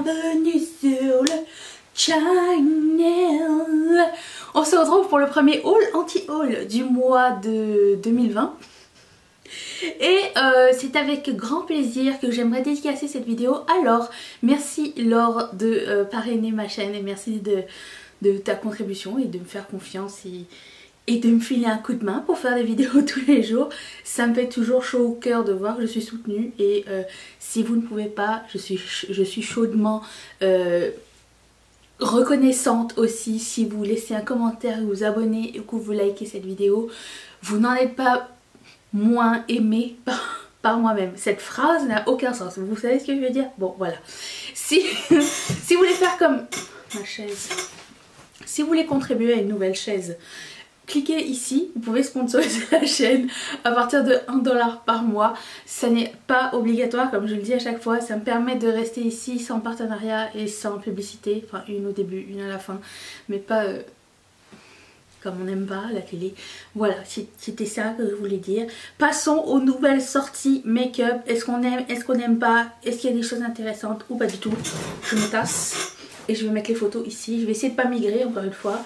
bienvenue sur le channel. On se retrouve pour le premier haul anti-haul du mois de 2020. Et c'est avec grand plaisir que j'aimerais dédicacer cette vidéo. Alors, merci Laure de parrainer ma chaîne et merci de ta contribution et de me faire confiance et de me filer un coup de main pour faire des vidéos tous les jours. Ça me fait toujours chaud au cœur de voir que je suis soutenue et si vous ne pouvez pas, je suis chaudement reconnaissante aussi si vous laissez un commentaire et vous abonnez et que vous likez cette vidéo. Vous n'en êtes pas moins aimé par moi-même. Cette phrase n'a aucun sens. Vous savez ce que je veux dire? Bon, voilà. Si vous voulez faire comme ma chaise, si vous voulez contribuer à une nouvelle chaise, cliquez ici, vous pouvez sponsoriser la chaîne à partir de 1 $ par mois. Ça n'est pas obligatoire comme je le dis à chaque fois, ça me permet de rester ici sans partenariat et sans publicité, enfin une au début, une à la fin, mais pas comme on n'aime pas la télé. Voilà, c'était ça que je voulais dire. Passons aux nouvelles sorties make-up. Est-ce qu'on aime, est-ce qu'on n'aime pas, est-ce qu'il y a des choses intéressantes ou pas du tout? Je me tasse et je vais mettre les photos ici. Je vais essayer de pas migrer encore une fois,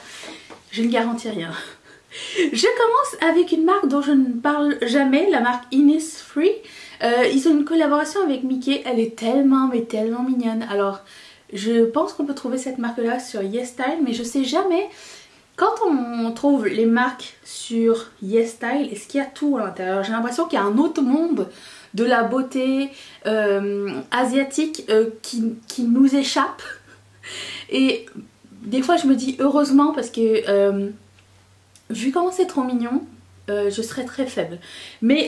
je ne garantis rien. Je commence avec une marque dont je ne parle jamais, la marque Innisfree. Ils ont une collaboration avec Mickey, elle est tellement mais tellement mignonne. Alors je pense qu'on peut trouver cette marque là sur YesStyle, mais je sais jamais quand on trouve les marques sur YesStyle, est-ce qu'il y a tout à l'intérieur? J'ai l'impression qu'il y a un autre monde de la beauté asiatique qui nous échappe. Et des fois je me dis heureusement parce que vu comment c'est trop mignon, je serais très faible. Mais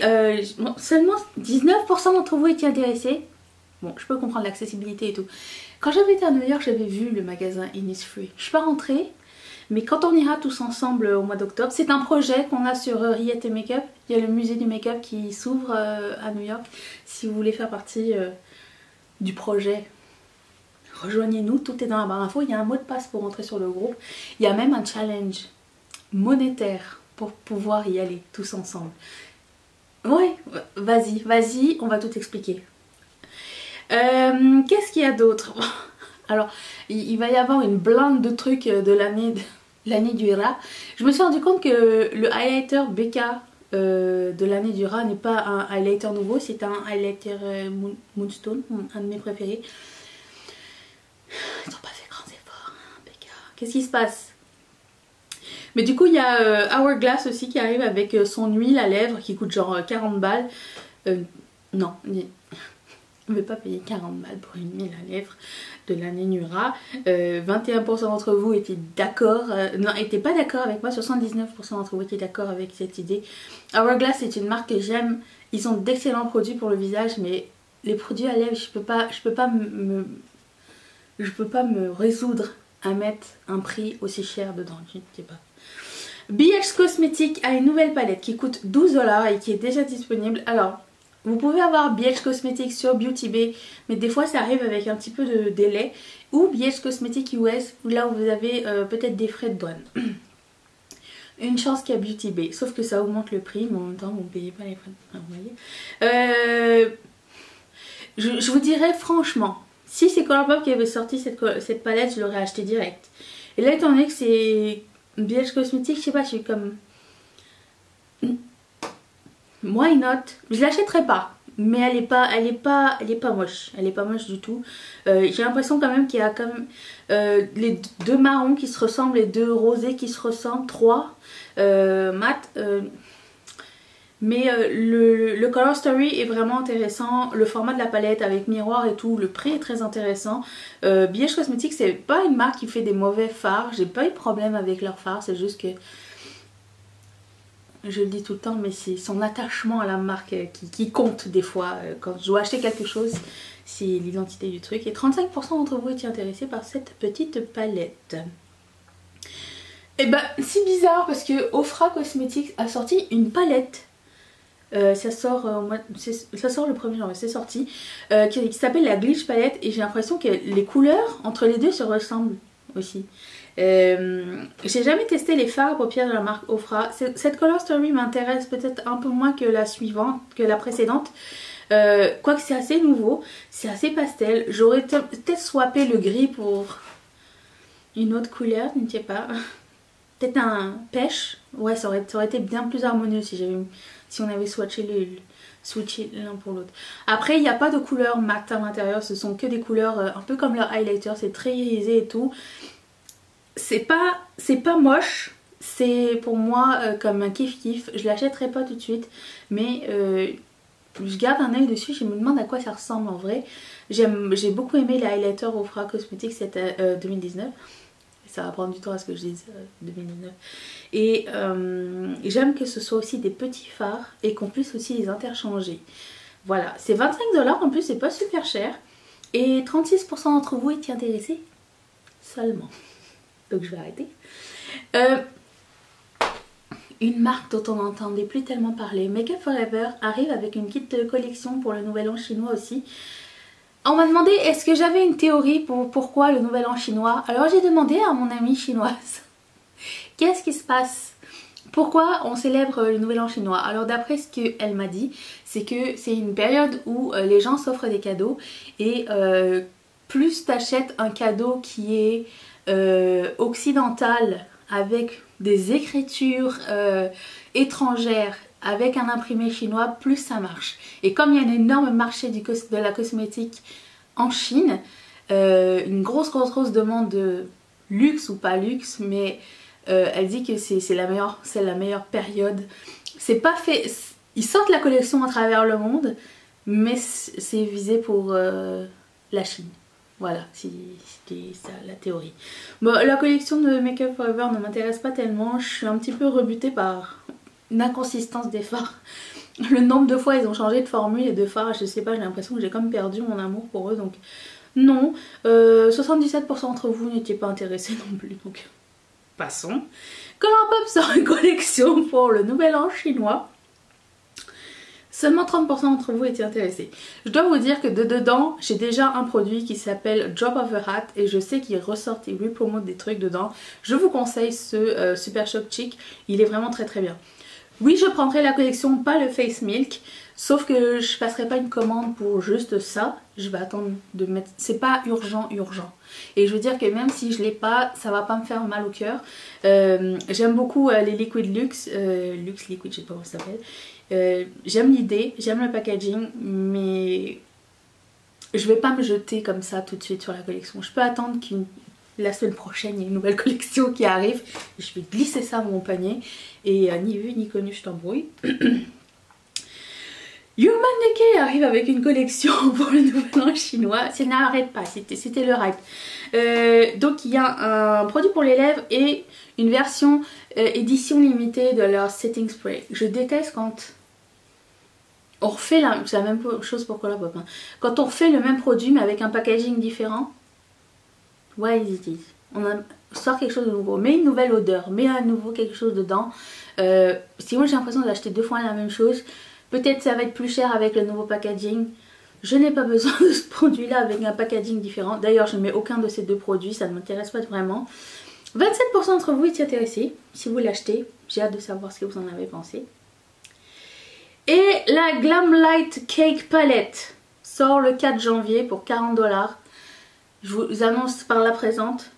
bon, seulement 19% d'entre vous étaient intéressés. Bon, je peux comprendre l'accessibilité et tout. Quand j'avais été à New York, j'avais vu le magasin Innisfree. Je suis pas rentrée, mais quand on ira tous ensemble au mois d'octobre, c'est un projet qu'on a sur Riette et Make-up. Il y a le musée du make-up qui s'ouvre à New York. Si vous voulez faire partie du projet, rejoignez-nous, tout est dans la barre d'infos. Il y a un mot de passe pour rentrer sur le groupe. Il y a même un challenge monétaire pour pouvoir y aller tous ensemble. Ouais, vas-y, on va tout expliquer. Qu'est-ce qu'il y a d'autre? Alors, il va y avoir une blinde de trucs de l'année du rat. Je me suis rendu compte que le highlighter BK de l'année du rat n'est pas un highlighter nouveau, c'est un highlighter Moonstone, un de mes préférés. Ils n'ont pas fait grands efforts, hein, BK. Qu'est-ce qui se passe? Mais du coup il y a Hourglass aussi qui arrive avec son huile à lèvres qui coûte genre 40 balles. Non, on ne veut pas payer 40 balles pour une huile à lèvres de l'année Nura. 21% d'entre vous étaient d'accord, non, n'étaient pas d'accord avec moi, 79% d'entre vous étaient d'accord avec cette idée. Hourglass est une marque que j'aime, ils ont d'excellents produits pour le visage, mais les produits à lèvres, je peux pas me résoudre à mettre un prix aussi cher dedans, je ne sais pas. BH Cosmetics a une nouvelle palette qui coûte 12 $ et qui est déjà disponible. Alors, vous pouvez avoir BH Cosmetics sur Beauty Bay, mais des fois ça arrive avec un petit peu de délai. Ou BH Cosmetics US, là où vous avez peut-être des frais de douane. Une chance qu'il y a Beauty Bay, sauf que ça augmente le prix, mais en même temps vous ne payez pas les frais de douane, vous voyez. Je vous dirais franchement, si c'est Colourpop qui avait sorti cette palette, je l'aurais acheté direct. Et là, étant donné que c'est BH Cosmetics, je sais pas, je suis comme... Why not? Je l'achèterai pas, mais elle est pas moche. Elle est pas moche du tout. J'ai l'impression quand même qu'il y a quand même les deux marrons qui se ressemblent, les deux rosés qui se ressemblent, trois mat. Mais le Color Story est vraiment intéressant. Le format de la palette avec miroir et tout, le prix est très intéressant. BH Cosmetics, c'est pas une marque qui fait des mauvais fards. J'ai pas eu de problème avec leurs fards, c'est juste que... Je le dis tout le temps, mais c'est son attachement à la marque qui compte des fois. Quand je dois acheter quelque chose, c'est l'identité du truc. Et 35% d'entre vous étaient intéressés par cette petite palette. Et ben, c'est bizarre parce que Ofra Cosmetics a sorti une palette. Ça sort le 1er janvier, c'est sorti. Qui s'appelle la Glitch Palette. Et j'ai l'impression que les couleurs entre les deux se ressemblent aussi. J'ai jamais testé les fards à paupières de la marque Ofra. Cette Color Story m'intéresse peut-être un peu moins que la suivante, que la précédente. Quoique c'est assez nouveau, c'est assez pastel. J'aurais peut-être swappé le gris pour une autre couleur, je ne sais pas. Peut-être un pêche. Ouais, ça aurait été bien plus harmonieux si on avait switché l'un pour l'autre. Après, il n'y a pas de couleur mat à l'intérieur, ce sont que des couleurs un peu comme leur highlighter, c'est très irisé et tout. C'est pas moche, c'est pour moi comme un kiff-kiff. Je l'achèterai pas tout de suite, mais je garde un œil dessus, je me demande à quoi ça ressemble en vrai. J'ai beaucoup aimé les highlighters Ofra Cosmetics, c'était 2019. Ça va prendre du temps à ce que je dise 2019. Et j'aime que ce soit aussi des petits fards et qu'on puisse aussi les interchanger. Voilà, c'est 25 $, en plus c'est pas super cher. Et 36% d'entre vous étaient intéressés seulement. Donc je vais arrêter. Une marque dont on n'entendait plus tellement parler, Make Up For Ever, arrive avec une petite collection pour le Nouvel An chinois aussi. On m'a demandé est-ce que j'avais une théorie pour pourquoi le Nouvel An chinois. Alors j'ai demandé à mon amie chinoise qu'est-ce qui se passe, pourquoi on célèbre le Nouvel An chinois. Alors d'après ce qu'elle m'a dit, c'est que c'est une période où les gens s'offrent des cadeaux et plus t'achètes un cadeau qui est occidental avec des écritures étrangères avec un imprimé chinois, plus ça marche. Et comme il y a un énorme marché de la cosmétique en Chine, une grosse demande de luxe ou pas luxe, mais elle dit que c'est la meilleure période. C'est pas fait, ils sortent la collection à travers le monde, mais c'est visé pour la Chine. Voilà, c'était ça la théorie. Bon, la collection de Make Up For Ever ne m'intéresse pas tellement. Je suis un petit peu rebutée par l'inconsistance des fards. Le nombre de fois ils ont changé de formule et de fards, je sais pas, j'ai l'impression que j'ai comme perdu mon amour pour eux. Donc non, 77% d'entre vous n'étiez pas intéressés non plus. Donc passons. Colourpop sort une collection pour le Nouvel An chinois. Seulement 30% d'entre vous étaient intéressés. Je dois vous dire que dedans, j'ai déjà un produit qui s'appelle Drop of a Hat et je sais qu'ils ressortent et repromotent des trucs dedans. Je vous conseille ce Super Shock Chic, il est vraiment très très bien. Oui, je prendrai la collection, pas le Face Milk, sauf que je passerai pas une commande pour juste ça. Je vais attendre de mettre... C'est pas urgent. Et je veux dire que même si je l'ai pas, ça va pas me faire mal au cœur. J'aime beaucoup les Liquid Luxe, Luxe Liquid, je sais pas comment ça s'appelle. J'aime l'idée, j'aime le packaging, mais je vais pas me jeter comme ça tout de suite sur la collection. Je peux attendre la semaine prochaine il y a une nouvelle collection qui arrive. Je vais glisser ça dans mon panier et ni vu ni connu je t'embrouille. Human Decay arrive avec une collection pour le Nouvel An chinois. Ça n'arrête pas, c'était le hype. Donc il y a un produit pour les lèvres et une version édition limitée de leur setting spray. Je déteste quand on refait c'est la même chose pour Colourpop, hein. Quand on refait le même produit mais avec un packaging différent. Why is it? On sort quelque chose de nouveau, mais une nouvelle odeur, mais à nouveau quelque chose dedans. Si moi j'ai l'impression d'acheter 2 fois la même chose, peut-être ça va être plus cher avec le nouveau packaging. Je n'ai pas besoin de ce produit là avec un packaging différent. D'ailleurs je ne mets aucun de ces deux produits, ça ne m'intéresse pas vraiment. 27% d'entre vous étiez intéressés si vous l'achetez. J'ai hâte de savoir ce que vous en avez pensé. Et la Glam Light Cake Palette sort le 4 janvier pour 40 $. Je vous annonce par la présente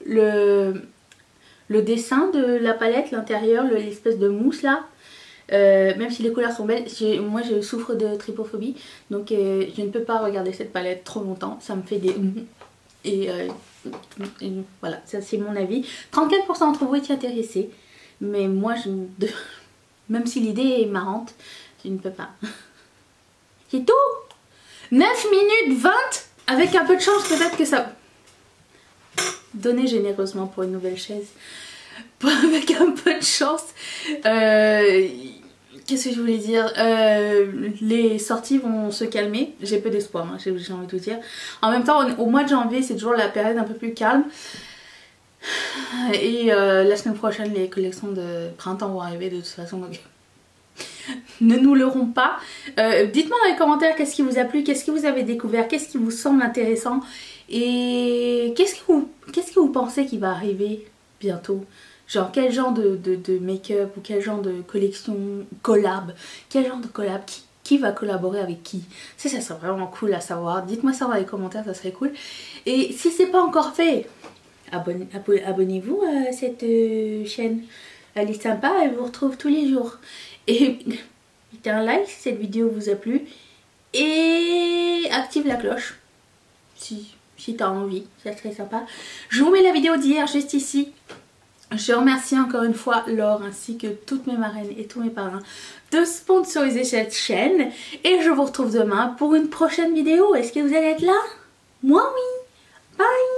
le dessin de la palette, l'intérieur, l'espèce de mousse là. Même si les couleurs sont belles, moi je souffre de trypophobie, donc je ne peux pas regarder cette palette trop longtemps, ça me fait des... Et voilà, ça c'est mon avis. 34% d'entre vous étaient intéressés, mais moi même si l'idée est marrante, je ne peux pas. C'est tout. 9 minutes 20. Avec un peu de chance peut-être que ça... Donnez généreusement pour une nouvelle chaise. Avec un peu de chance. Qu'est-ce que je voulais dire, les sorties vont se calmer. J'ai peu d'espoir, hein, j'ai envie de vous dire. En même temps, au mois de janvier, c'est toujours la période un peu plus calme. Et la semaine prochaine, les collections de printemps vont arriver de toute façon. Donc... ne nous leurrons pas. Dites-moi dans les commentaires qu'est-ce qui vous a plu, qu'est-ce que vous avez découvert, qu'est-ce qui vous semble intéressant. Et qu'est-ce que vous pensez qui va arriver bientôt. Genre quel genre de make-up ou quel genre de collection, collab, quel genre de collab, qui va collaborer avec qui. Ça serait vraiment cool à savoir. Dites-moi ça dans les commentaires, ça serait cool. Et si c'est pas encore fait, abonnez-vous à cette chaîne. Elle est sympa, elle vous retrouve tous les jours. Et mettez un like si cette vidéo vous a plu. Et active la cloche si tu as envie, ça serait sympa. Je vous mets la vidéo d'hier juste ici. Je remercie encore une fois Laure ainsi que toutes mes marraines et tous mes parrains de sponsoriser cette chaîne. Et je vous retrouve demain pour une prochaine vidéo. Est-ce que vous allez être là? Moi oui. Bye.